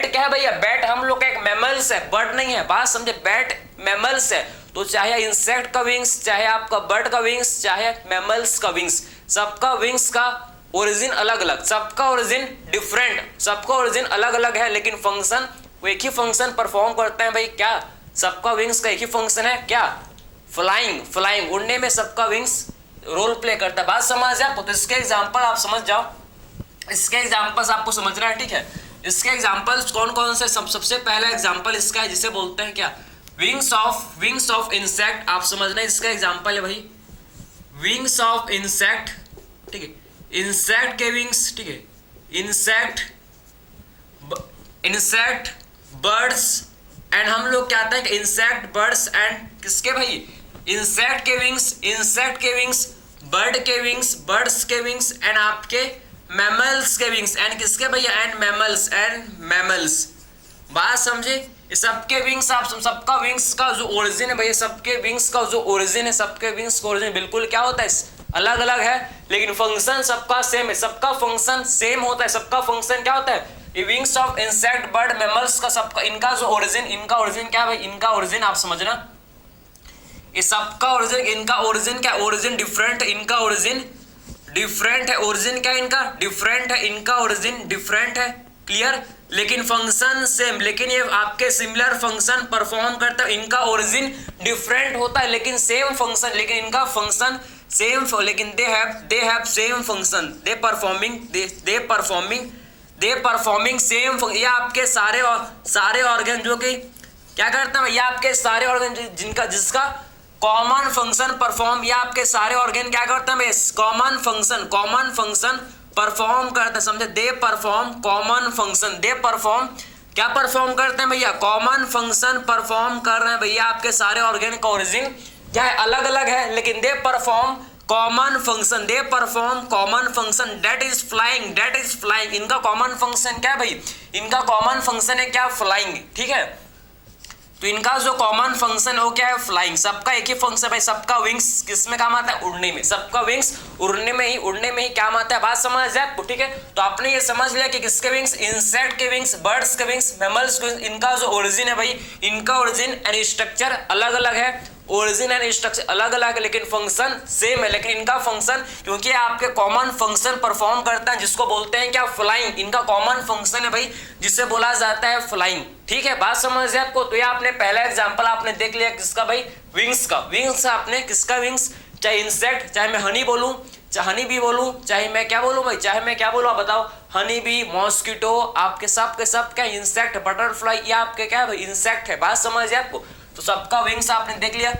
क्या है भैया? बैट हम लोग का एक मैमल्स है, बर्ड नहीं है। बात समझे? बैट मैमल्स है। तो चाहे इंसेक्ट का विंग्स, चाहे आपका बर्ड का विंग्स, चाहे मैमल्स का विंग्स, सबका विंग्स का ओरिजिन अलग अलग, सबका ओरिजिन डिफरेंट, सबका ओरिजिन अलग अलग है लेकिन फंक्शन वो एक ही फंक्शन परफॉर्म करते हैं भाई। क्या? सबका विंग्स का एक ही फंक्शन है, क्या? फ्लाइंग, उड़ने में सबका विंग्स रोल प्ले करता है। बात समझ आपको? तो इसके एग्जांपल आप समझ जाओ, इसके एग्जांपल्स आपको समझना है। ठीक है? इसके एग्जांपल्स कौन कौन से? सबसे पहला एग्जांपल इसका है जिसे बोलते हैं क्या? Wings of insect. आप समझना है इसका एग्जांपल है भाई विंग्स ऑफ इंसेक्ट। ठीक है? इंसेक्ट के विंग्स। ठीक है? इंसेक्ट बर्ड्स एंड हम लोग क्या आता है कि इंसेक्ट बर्ड्स एंड किसके भाई? इंसेक्ट के विंग्स, बर्ड के विंग्स, बर्ड्स के विंग्स एंड आपके मैमल्स के विंग्स एंड किसके भैया? And mammals. बात समझे? ये सबके विंग्स, आप सबका विंग्स का जो ओरिजिन है भैया, सबके विंग्स का जो ओरिजिन है, सबके विंग्स का ओरिजिन बिल्कुल क्या होता है? अलग अलग है लेकिन फंक्शन सबका सेम है, सबका फंक्शन सेम होता है। सबका फंक्शन क्या होता है? ये wings of insect, bird, mammals का सबका इनका जो ओरिजिन, इनका ओरिजिन क्या है भाई? इनका ओरिजिन आप समझना, ये सबका ओरिजिन, इनका ओरिजिन क्या? ओरिजिन डिफरेंट, इनका ओरिजिन डिफरेंट है। ओरिजिन क्या? इनका डिफरेंट है, इनका ओरिजिन डिफरेंट है। क्लियर? लेकिन फंक्शन सेम, लेकिन ये आपके सिमिलर फंक्शन परफॉर्म करता है। इनका ओरिजिन डिफरेंट होता है लेकिन सेम फंक्शन, लेकिन इनका फंक्शन सेम, लेकिन they have same function, they performing same. ये आपके सारे ऑर्गन जो कि क्या करते हैं? ये आपके सारे ऑर्गन जिसका कॉमन फंक्शन परफॉर्म, या आपके सारे ऑर्गन क्या करते हैं? कॉमन फंक्शन परफॉर्म करते हैं। समझे? They perform common function, they perform क्या परफॉर्म करते हैं भैया? कॉमन फंक्शन परफॉर्म कर रहे हैं भैया। आपके सारे ऑर्गन का ओरिजिन क्या है? अलग अलग है लेकिन they perform common function, that is flying. इनका कॉमन फंक्शन क्या है भाई? इनका कॉमन फंक्शन है क्या? फ्लाइंग। ठीक है? तो इनका जो कॉमन फंक्शन है वो क्या है? फ्लाइंग। सबका एक ही फंक्शन है, सबका विंग्स किस में काम आता है? उड़ने में। सबका विंग्स उड़ने में ही काम आता है। बात समझ जाए आपको? ठीक है? तो आपने ये समझ लिया कि किसके विंग्स? इंसेक्ट के विंग्स, बर्ड्स के विंग्स, मैमल्स के विंग्स, इनका जो ओरिजिन है भाई, इनका ओरिजिन एंड स्ट्रक्चर अलग अलग है। ओरिजिन एंड स्ट्रक्चर अलग अलग है लेकिन फंक्शन सेम है, लेकिन इनका फंक्शन क्योंकि आपके कॉमन फंक्शन परफॉर्म करता है जिसको बोलते हैं क्या, फ्लाइंग। इनका कॉमन फंक्शन है भाई जिसे बोला जाता है फ्लाइंग। ठीक है, बात समझ आपको। तो ये आपने पहला एग्जांपल आपने देख लिया किसका भाई, विंग्स का। विंग्स आपने किसका विंग्स, चाहे इंसेक्ट, चाहे मैं हनी बोलूं, चाहे हनी बी बोलूं, चाहे मैं क्या बोलूं भाई, चाहे मैं क्या बोलूं आप बताओ, हनी बी, मॉस्किटो, आपके सब के सब क्या इंसेक्ट, बटरफ्लाई, ये आपके क्या भाई इंसेक्ट है। बात समझ है आपको। तो सबका विंग्स आपने देख लिया।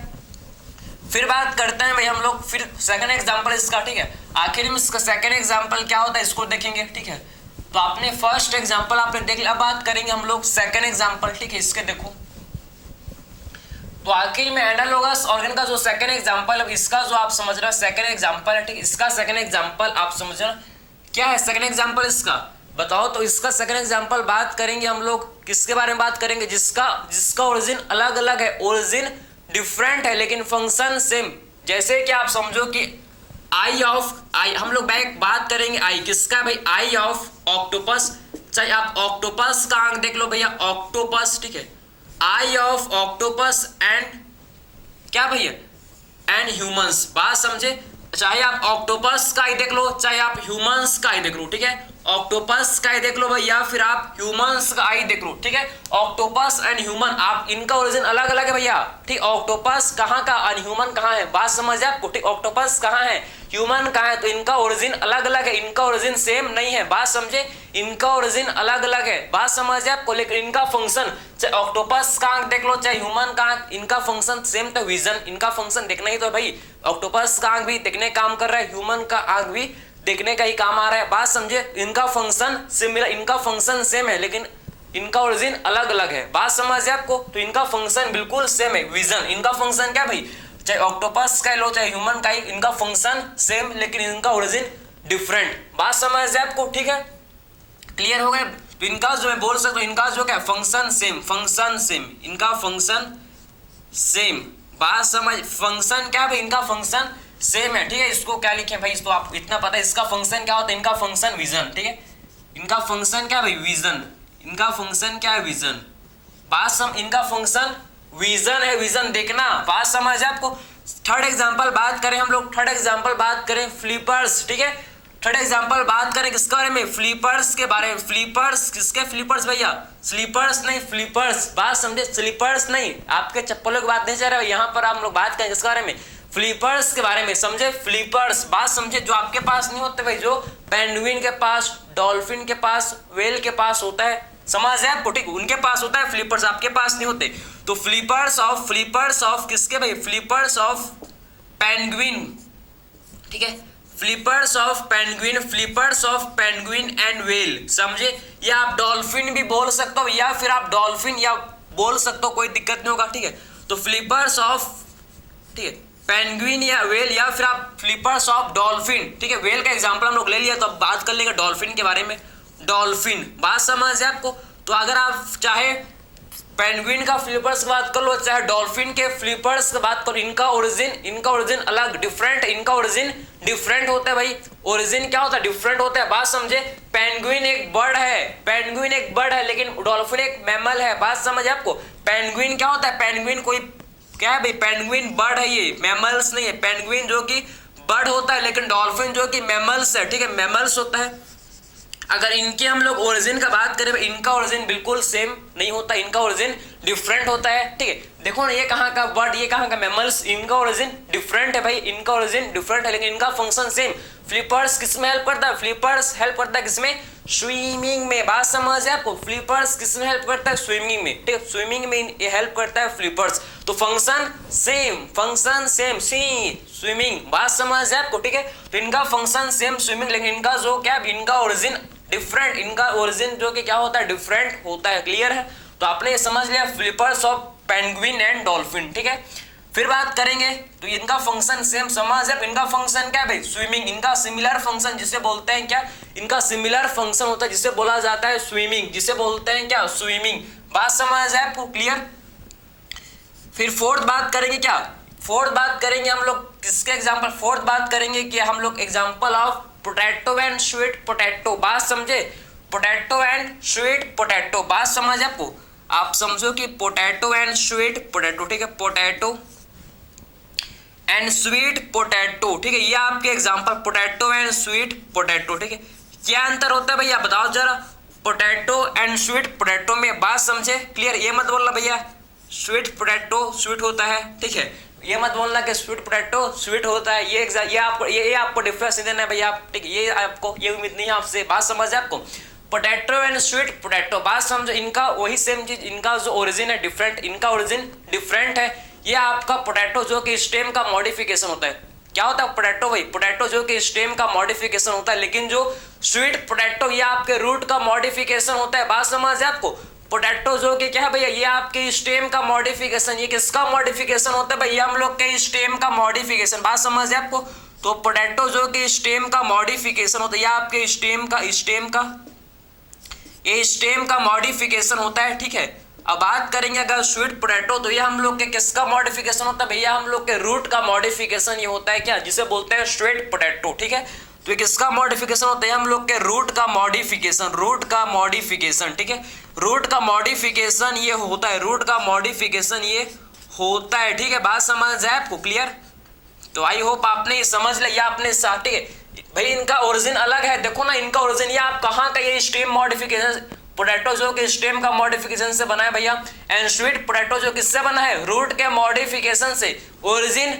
फिर बात करते हैं भाई हम लोग फिर सेकंड एग्जांपल इसका। ठीक है, आखिर में इसका सेकंड एग्जांपल क्या होता है इसको देखेंगे। ठीक है, तो आपने फर्स्ट एग्जांपल आपने देख लिया, अब बात करेंगे हम लोग सेकंड एग्जांपल। ठीक है, इसके देखो तो आखिर में एनालॉगस ऑर्गन का जो सेकंड एग्जांपल है इसका जो आप समझ रहे हो सेकंड एग्जांपल है। ठीक, इसका सेकंड एग्जांपल आप समझ रहे हो क्या है सेकंड एग्जांपल इसका, बताओ। तो इसका सेकंड एग्जांपल बात करेंगे हम लोग किसके बारे में बात करेंगे, जिसका ओरिजिन अलग अलग है, ओरिजिन डिफरेंट है लेकिन फंक्शन सेम। जैसे कि आप समझो कि आई ऑफ आई, हम लोग बात करेंगे आई किसका भाई, आई ऑफ ऑक्टोपस। चाहे आप ऑक्टोपस का आंख देख लो भैया, ऑक्टोपस। ठीक है, आई ऑफ ऑक्टोपस एंड क्या भैया, एंड ह्यूमंस। बात समझे, चाहे आप ऑक्टोपस का ही देख लो, चाहे आप ह्यूमंस का ही देख लो। ठीक है, ऑक्टोपस का ही देख लो भाई या फिर आप ह्यूमंस का ही देख लो। ठीक है, ऑक्टोपस एंड ह्यूमन आप इनका ओरिजिन अलग अलग है भैया। ठीक, ऑक्टोपस कहाँ का और ह्यूमन कहाँ है, बात समझ आपको। ठीक, ऑक्टोपस कहाँ है, ह्यूमन कहाँ है, तो इनका ओरिजिन अलग अलग है, इनका ओरिजिन सेम नहीं है। बात समझे, इनका ओरिजिन अलग अलग है, बात समझ आपको। लेकिन इनका फंक्शन, चाहे ऑक्टोपस का आंख देख लो चाहे ह्यूमन का आंख, इनका फंक्शन सेम तो विजन, इनका फंक्शन देखना ही तो भाई। ऑक्टोपस का आंख भी देखने काम कर रहा है, ह्यूमन का आंख भी देखने का ही काम आ रहा है। बात समझे, इनका फंक्शन सिमिलर, इनका फंक्शन सेम है लेकिन इनका ओरिजिन अलग अलग है। बात समझ आपको। तो इनका फंक्शन बिल्कुल सेम है, विजन। इनका फंक्शन क्या भाई, चाहे ऑक्टोपस का लो चाहे ह्यूमन का ही, इनका फंक्शन सेम लेकिन इनका ओरिजिन डिफरेंट। बात समझ आपको। ठीक है, क्लियर हो गए। तो इनका जो मैं बोल सकता हूँ, इनका जो क्या फंक्शन सेम, फंक्शन सेम, इनका फंक्शन सेम। बात समझ, फंक्शन क्या भाई, इनका फंक्शन सेम है। ठीक है, इसको क्या लिखे भाई, इसको आप इतना पता है इसका फंक्शन क्या होता है, इनका फंक्शन विजन। ठीक है, इनका फंक्शन क्या भाई, विजन। इनका फंक्शन क्या है, विजन। बात इनका फंक्शन विजन है, विजन देखना। बात समझ आपको। थर्ड एग्जांपल बात करें हम लोग, थर्ड एग्जांपल बात करें फ्लिपर्स। ठीक है, थर्ड एग्जांपल बात करें किसके बारे में, फ्लिपर्स के बारे में। फ्लिपर्स किसके, फ्लिपर्स भैया, स्लीपर्स नहीं, फ्लिपर्स। बात समझे, स्लीपर्स नहीं, आपके चप्पलों की बात नहीं चल रहा है, यहाँ पर आप लोग बात करें किसके बारे में, फ्लिपर्स के बारे में। समझे, फ्लिपर्स। बात समझे, जो आपके पास नहीं होते भाई, जो पेंगुइन के पास, डॉल्फिन के पास, व्हेल के पास होता है, समझ है आपको। ठीक, उनके पास होता है फ्लिपर्स, आपके पास नहीं होते। तो फ्लिपर्स ऑफ किसके भाई, फ्लिपर्स ऑफ पेंगुइन। ठीक है, flippers of penguin, flippers of penguin and whale. समझे, या आप डॉल्फिन भी बोल सकते हो या फिर आप डॉल्फिन या बोल सकते हो, कोई दिक्कत नहीं होगा। ठीक है, तो फ्लिपर्स ऑफ, ठीक है, पेंगुइन या व्हेल या फिर आप फ्लिपर्स ऑफ डॉल्फिन। ठीक है, व्हेल का एग्जांपल हम लोग ले लिया, तो अब बात कर लेंगे डॉल्फिन के बारे में। डॉल्फिन, बात समझ है आपको। तो अगर आप चाहे पेंगुइन का फ्लिपर्स की बात कर लो, चाहे डॉल्फिन के फ्लिपर्स की बात करो, इनका ओरिजिन अलग, डिफरेंट, इनका ओरिजिन डिफरेंट होता है भाई। ओरिजिन क्या होता है, डिफरेंट होता है। बात समझे, पेंगुइन एक बर्ड है, पेंगुइन एक बर्ड है लेकिन डॉल्फिन एक मैमल है। बात समझ आपको। पेंगुइन क्या होता है, पेंगुइन कोई क्या है भाई, पेंगुइन बर्ड है, ये मैमल्स नहीं है। पेंगुइन जो कि बर्ड होता है लेकिन डॉल्फिन जो कि मैमल्स है। ठीक है, मैमल्स होता है। अगर इनके हम लोग ओरिजिन का बात करें, इनका ओरिजिन बिल्कुल सेम नहीं होता, इनका ओरिजिन डिफरेंट होता है। ठीक है, देखो ना, ये कहाँ का बर्ड, ये कहाँ का मैमल्स, इनका ओरिजिन डिफरेंट है भाई, इनका ओरिजिन डिफरेंट है लेकिन इनका फंक्शन सेम। फ्लिपर्स किसमें हेल्प करता है, फ्लिपर्स हेल्प करता है किसमें, स्विमिंग में। बात समझ है आपको। फ्लिपर्स किसमें हेल्प करता है, स्विमिंग में। ठीक है, स्विमिंग में ये हेल्प करता है फ्लिपर्स। तो फंक्शन सेम, फंक्शन सेम, सी स्विमिंग। बात समझ है आपको। ठीक है, तो इनका फंक्शन सेम स्विमिंग, लेकिन इनका जो क्या, इनका ओरिजिन डिफरेंट, इनका ओरिजिन जो कि क्या होता है, डिफरेंट होता है। क्लियर है। तो आपने ये समझ लिया flippers of penguin and dolphin. ठीक है, फिर बात करेंगे तो इनका फंक्शन सेम समझ है। इनका फंक्शन क्या है भाई, स्विमिंग। इनका सिमिलर फंक्शन जिसे बोलते हैं क्या, इनका सिमिलर फंक्शन होता है जिसे बोला जाता है स्विमिंग, जिसे बोलते हैं क्या, स्विमिंग। बात समझ है आपको। क्लियर। फिर फोर्थ बात करेंगे क्या, फोर्थ बात करेंगे हम लोग किसके एग्जाम्पल, फोर्थ बात करेंगे कि हम लोग example of potato and sweet potato. बात समझे, पोटैटो एंड स्वीट पोटैटो। बात समझ आपको। आप समझो कि पोटैटो एंड स्वीट पोटैटो। ठीक है, पोटैटो एंड स्वीट पोटैटो, ठीक है, ये आपके example potato and sweet potato, ठीक है। क्या अंतर होता है भैया बताओ जरा, पोटैटो एंड स्वीट पोटैटो में, बात समझे क्लियर, ये मत बोलना भैया स्वीट पोटैटो स्वीट होता है, ठीक है, ये मत बोलना कि स्वीट पोटैटो स्वीट होता है, ये आपको डिफरेंस नहीं देना है भैया आप, ठीक है, ये आपको ये उम्मीद नहीं है आपसे, बात समझ है आपको। पोटैटो एंड स्वीट पोटैटो, बात समझो, इनका वही सेम चीज, इनका जो ओरिजिन है डिफरेंट, इनका ओरिजिन डिफरेंट है। ये आपका पोटैटो जो कि स्टेम का मॉडिफिकेशन होता है, क्या होता है पोटैटो, भाई पोटैटो जो कि स्टेम का मॉडिफिकेशन होता है, लेकिन जो स्वीट पोटैटो ये आपके रूट का मॉडिफिकेशन होता है, बात समझ है आपको। पोटैटो जो कि क्या है भैया, ये आपके स्टेम का मॉडिफिकेशन, ये किसका मॉडिफिकेशन होता है भैया, हम लोग के स्टेम का मॉडिफिकेशन, बात समझ है आपको। तो पोटैटो जो कि स्टेम का मॉडिफिकेशन होता है, ये आपके स्टेम का मॉडिफिकेशन होता है, ठीक है। अब बात करेंगे अगर स्वीट पोटैटो, तो ये हम लोग के किसका मॉडिफिकेशन होता है भैया, हम लोग के रूट का मॉडिफिकेशन ये होता है, क्या, जिसे बोलते हैं स्वीट पोटैटो, ठीक है। तो ये किसका मॉडिफिकेशन होता है, हम लोग के रूट का मॉडिफिकेशन, ठीक है, रूट का मॉडिफिकेशन ये होता है, रूट का मॉडिफिकेशन ये होता है, ठीक है, बात समझ जाए आपको क्लियर। तो आई होप आपने ये समझ लिया, आपने ठीक है भाई, इनका ओरिजिन अलग है, देखो ना इनका ओरिजिन, ये आप कहाँ का, ये स्टेम मॉडिफिकेशन, पोटैटो जो कि स्टेम का मॉडिफिकेशन से बना है भैया, एंड स्वीट पोटैटो जो किससे बना है, रूट के मॉडिफिकेशन से। ओरिजिन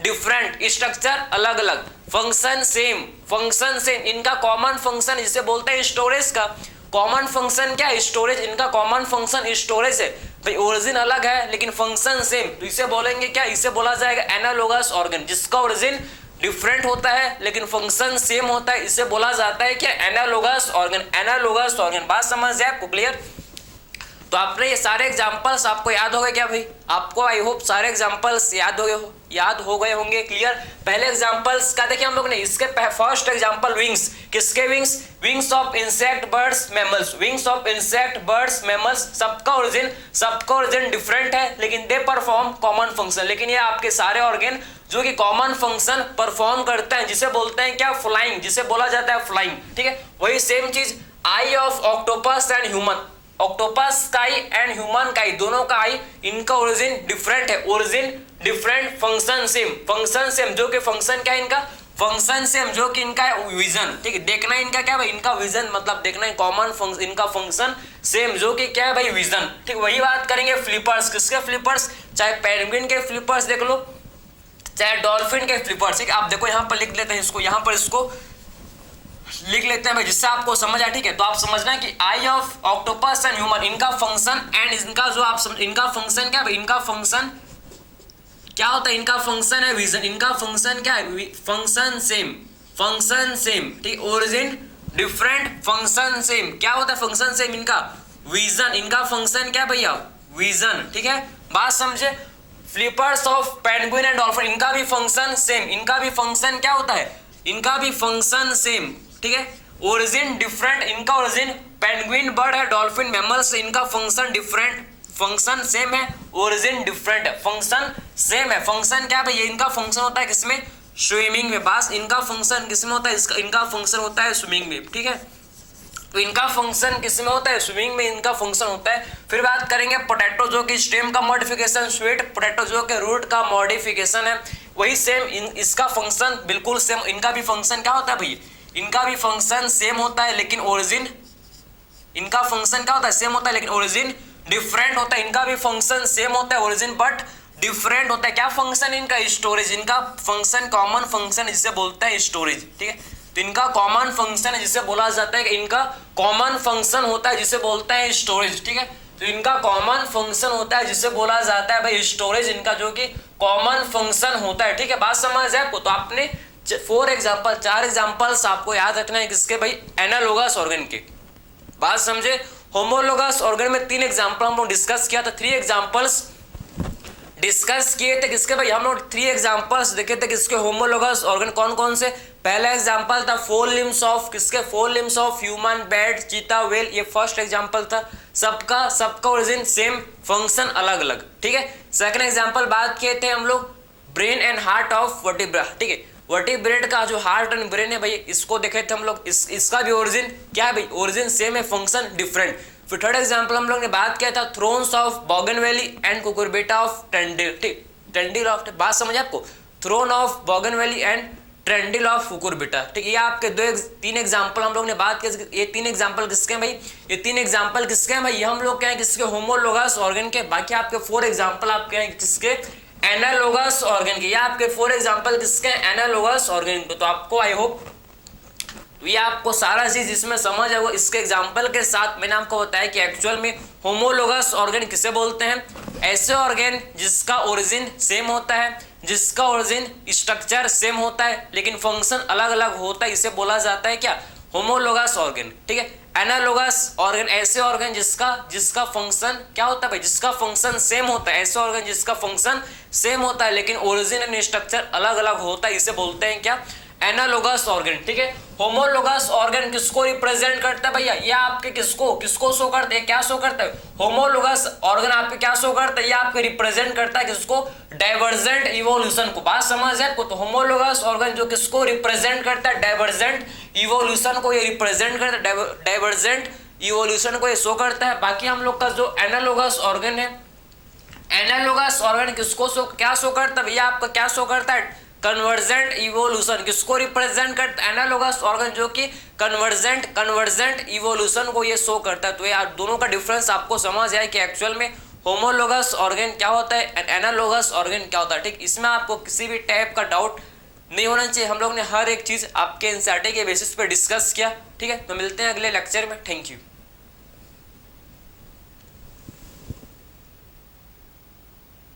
डिफरेंट, स्ट्रक्चर अलग अलग, फंक्शन सेम, इनका कॉमन फंक्शन जिसे बोलते हैं स्टोरेज का, कॉमन फंक्शन क्या है, स्टोरेज, इनका कॉमन फंक्शन स्टोरेज है भाई, ओरिजिन अलग है लेकिन फंक्शन सेम, तो इसे बोलेंगे क्या, इसे बोला जाएगा एनालोगस ऑर्गन, जिसका ओरिजिन डिफरेंट होता है लेकिन फंक्शन सेम होता है, इसे बोला जाता है क्या, एनालोगस ऑर्गन, बात समझ जाए आपको क्लियर। तो आपने ये सारे एग्जांपल्स आपको याद हो गए क्या भाई, आपको आई होप सारे एग्जांपल्स याद हो गए होंगे क्लियर। पहले एग्जांपल्स का देखिए हम लोग ने, इसके फर्स्ट एग्जांपल विंग्स, किसके wings of insect birds mammals, सबका ओरिजिन डिफरेंट है लेकिन दे परफॉर्म कॉमन फंक्शन, लेकिन ये आपके सारे ऑर्गन जो कि कॉमन फंक्शन परफॉर्म करते हैं, जिसे बोलते हैं क्या, फ्लाइंग, जिसे बोला जाता है फ्लाइंग, ठीक है। वही सेम चीज eye of octopus and human, octopus का आई एंड ह्यूमन का आई, दोनों का आई, इनका ओरिजिन डिफरेंट है, फंक्शन सेम, जो कि फंक्शन क्या है इनका, फंक्शन सेम, जो कि इनका है विजन, ठीक है, देखना इनका क्या भाई, इनका विजन मतलब देखना है, कॉमन फंक्शन, इनका फंक्शन सेम, जो कि क्या है भाई, विजन, ठीक। वही बात करेंगे फ्लिपर्स, किसके फ्लिपर्स, चाहे पेंगुइन के फ्लिपर्स देख लो, चाहे डॉल्फिन के फ्लिपर्स, ठीक है। आप देखो यहाँ पर लिख लेते हैं इसको, यहाँ पर इसको लिख लेते हैं भाई, जिससे आपको समझ आए, ठीक है। तो आप समझना कि आई ऑफ ऑक्टोपस एंड ह्यूमन, इनका फंक्शन एंड इनका जो आप इनका फंक्शन क्या है, इनका फंक्शन क्या होता है, इनका फंक्शन है विजन, इनका फंक्शन क्या है, फंक्शन सेम, ठीक, ओरिजिन डिफरेंट, फंक्शन सेम, क्या होता है फंक्शन सेम, इनका विजन, इनका फंक्शन क्या भैया, विजन, ठीक है, बात समझे। Flippers of penguin and dolphin, इनका भी फंक्शन सेम, इनका भी फंक्शन क्या होता है, इनका भी फंक्शन सेम, ठीक है, ओरिजिन डिफरेंट, इनका ओरिजिन पेंगुइन बर्ड है, डॉल्फिन मैमल्स, इनका फंक्शन डिफरेंट, फंक्शन सेम है, ओरिजिन डिफरेंट है, फंक्शन सेम है। फंक्शन क्या भाई, इनका फंक्शन होता है किसमें, स्विमिंग में, बस इनका फंक्शन किसमें होता है, इनका फंक्शन होता है स्विमिंग में, ठीक है। तो इनका फंक्शन किसमें होता है, स्विमिंग में इनका फंक्शन होता है। फिर बात करेंगे पोटैटो जो कि स्टेम का मॉडिफिकेशन, स्वीट पोटैटो जो कि रूट का मॉडिफिकेशन है, वही सेम, इसका फंक्शन बिल्कुल सेम, इनका भी फंक्शन क्या होता है भाई, इनका भी फंक्शन सेम होता है लेकिन ओरिजिन, इनका फंक्शन क्या होता है, सेम होता है लेकिन ओरिजिन डिफरेंट होता है, इनका भी फंक्शन सेम होता है, ओरिजिन बट डिफरेंट होता है। क्या फंक्शन इनका, स्टोरेज, इनका फंक्शन कॉमन फंक्शन है जिसे बोलते हैं स्टोरेज, ठीक है। तो इनका कॉमन फंक्शन है जिसे बोला जाता है कि इनका कॉमन फंक्शन होता है जिसे बोलते हैं स्टोरेज, ठीक है। तो इनका कॉमन फंक्शन होता है जिसे बोला जाता है भाई स्टोरेज, इनका जो कि कॉमन फंक्शन होता है, ठीक है, बात समझ है आपको। तो आपने 4 एग्जांपल्स आपको याद रखना है किसके भाई, एनालोगस ऑर्गन के, बात समझे। होमोलोगस ऑर्गन में 3 एग्जांपल हम लोग डिस्कस किया था, 3 एग्जांपल्स डिस्कस किए थे किसके भाई, हम लोग 3 एग्जांपल्स देखे थे किसके, होमोलोगस ऑर्गन कौन कौन से। पहला एग्जांपल था 4 लिम्स ऑफ किसके, 4 लिम्स ऑफ ह्यूमन, बैट, चीता, व्हेल, ये फर्स्ट एग्जांपल था। सबका ओरिजिन सेम, फंक्शन अलग अलग, ठीक है। सेकंड एग्जांपल बात किए थे हम लोग brain and heart of vertebra, ठीक है, वर्टिब्रेट का जो हार्ट एंड ब्रेन है भाई, इसको देखे थे हम लोग, इसका भी ओरिजिन क्या है भाई, ओरिजिन सेम है, फंक्शन डिफरेंट। फिर थर्ड एग्जांपल हम लोग ने बात किया था thorns of bougainvillea and cucurbita of tendril, ठीक, ट्रेंडी लॉफ्ट, बात समझ आपको, thorn of bougainvillea and tendril of cucurbita, ठीक है। ये आपके तीन एग्जांपल हम लोग ने बात की। ये तीन एग्जांपल किसके हैं भाई, ये तीन एग्जांपल किसके हैं भाई, ये हम लोग क्या है किसके, होमोलोगस ऑर्गन के। बाकी आपके 4 एग्जांपल आपके हैं किसके, एनालोगस ऑर्गन के। ये आपके 4 एग्जांपल किसके, एनालोगस ऑर्गन के। तो आपको आई होप ये आपको सारा चीज इसमें समझ है। वो इसके एग्जांपल के साथ मैंने आपको बताया कि एक्चुअल में होमोलोगस ऑर्गन किसे बोलते हैं, ऐसे ऑर्गन जिसका ओरिजिन सेम होता है, जिसका ओरिजिन स्ट्रक्चर सेम होता है लेकिन फंक्शन अलग अलग होता है, इसे बोला जाता है क्या, होमोलोगस ऑर्गन, ठीक है। एनालोगस ऑर्गन ऐसे ऑर्गन जिसका फंक्शन क्या होता है भाई, जिसका फंक्शन सेम होता है। ऐसे ऑर्गन जिसका फंक्शन सेम होता है लेकिन ओरिजिन एंड स्ट्रक्चर अलग अलग होता है, इसे बोलते हैं क्या, एनालोगस ऑर्गन, ठीक है। होमोलोगस ऑर्गन किसको रिप्रेजेंट करता है भैया, ये आपके किसको शो करते हैं, क्या शो करता है, होमोलोगस ऑर्गन आपके क्या शो करता है, ये आपके रिप्रेजेंट करता है किसको, डाइवर्जेंट इवोल्यूशन को। बात समझ है आपको, तो होमोलोगस ऑर्गन जो किसको रिप्रेजेंट करता है, डाइवर्जेंट इवोल्यूशन को ये रिप्रेजेंट करता है, डाइवर्जेंट इवोल्यूशन को ये शो करता है। बाकी हम लोग का जो एनालोगस ऑर्गन है, एनालोगस ऑर्गन किसको क्या शो करता है भैया, आपका क्या शो करता है, कन्वर्जेंट इवोल्यूशन, किसको रिप्रेजेंट करता है, एनालोगस ऑर्गन जो कि कन्वर्जेंट इवोल्यूशन को ये शो करता है। तो ये दोनों का डिफरेंस आपको समझ आया कि एक्चुअल में होमोलोगस ऑर्गन क्या होता है, एनालोगस ऑर्गन क्या होता है, ठीक। इसमें आपको किसी भी टाइप का डाउट नहीं होना चाहिए। हम लोग ने हर एक चीज आपके एनसीईआरटी के बेसिस पे डिस्कस किया, ठीक है। तो मिलते हैं अगले लेक्चर में, थैंक यू।